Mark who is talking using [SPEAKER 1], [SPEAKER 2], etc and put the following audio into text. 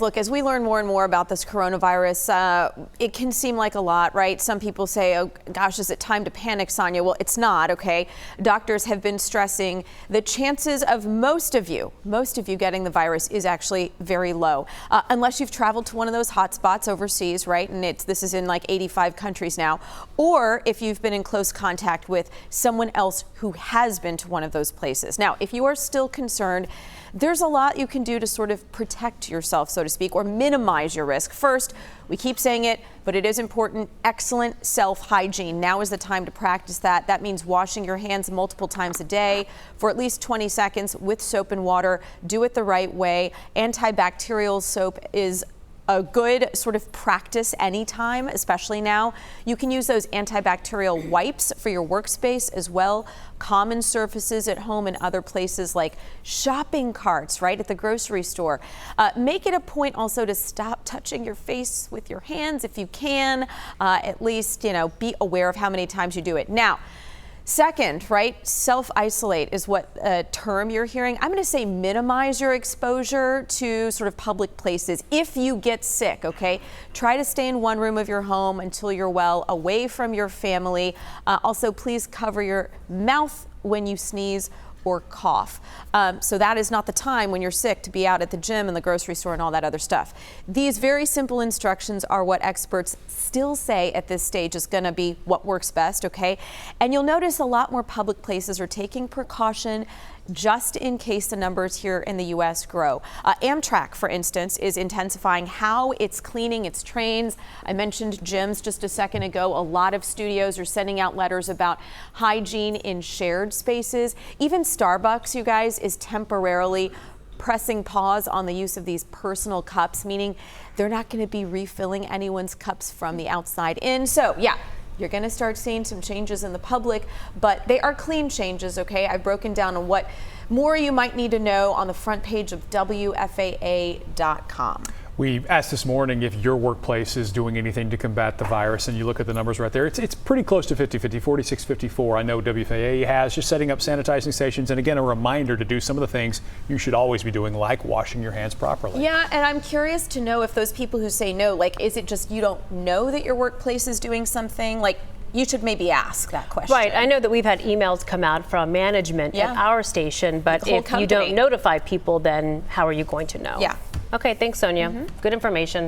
[SPEAKER 1] Look, as we learn more and more about this coronavirus, it can seem like a lot, right? Some people say, oh gosh, is it time to panic, Sonia? Well, it's not, okay? Doctors have been stressing the chances of most of you getting the virus is actually very low. Unless you've traveled to one of those hot spots overseas, right? And this is in like 85 countries now. Or if you've been in close contact with someone else who has been to one of those places. Now, if you are still concerned, there's a lot you can do to sort of protect yourself, so to speak, or minimize your risk. First, we keep saying it, but it is important, excellent self-hygiene. Now is the time to practice that. That means washing your hands multiple times a day for at least 20 seconds with soap and water. Do it the right way. Antibacterial soap is a good sort of practice anytime, especially now. You can use those antibacterial wipes for your workspace as well. Common surfaces at home and other places like shopping carts, right, at the grocery store. Make it a point also to stop touching your face with your hands if you can. At least, be aware of how many times you do it. Now, second, right, self-isolate is what term you're hearing. I'm going to say minimize your exposure to sort of public places. If you get sick, okay, try to stay in one room of your home until you're well, away from your family. Also, please cover your mouth when you sneeze or cough. So that is not the time when you're sick to be out at the gym and the grocery store and all that other stuff. These very simple instructions are what experts still say at this stage is going to be what works best, okay? And you'll notice a lot more public places are taking precaution just in case the numbers here in the U.S. grow. Amtrak, for instance, is intensifying how it's cleaning its trains. I mentioned gyms just a second ago. A lot of studios are sending out letters about hygiene in shared spaces. Even Starbucks, you guys, is temporarily pressing pause on the use of these personal cups, meaning they're not going to be refilling anyone's cups from the outside in. So, yeah. You're going to start seeing some changes in the public, but they are clean changes, okay? I've broken down on what more you might need to know on the front page of WFAA.com.
[SPEAKER 2] We asked this morning if your workplace is doing anything to combat the virus, and you look at the numbers right there. It's pretty close to 50-50, 46-54. I know WFAA has, just setting up sanitizing stations, and again, a reminder to do some of the things you should always be doing, like washing your hands properly.
[SPEAKER 1] Yeah, and I'm curious to know if those people who say no, like, is it just you don't know that your workplace is doing something? Like, you should maybe ask that question.
[SPEAKER 3] Right. I know that we've had emails come out from management at our station, but if you don't notify people, then how are you going to know?
[SPEAKER 1] Yeah.
[SPEAKER 3] Okay, thanks, Sonia. Good information.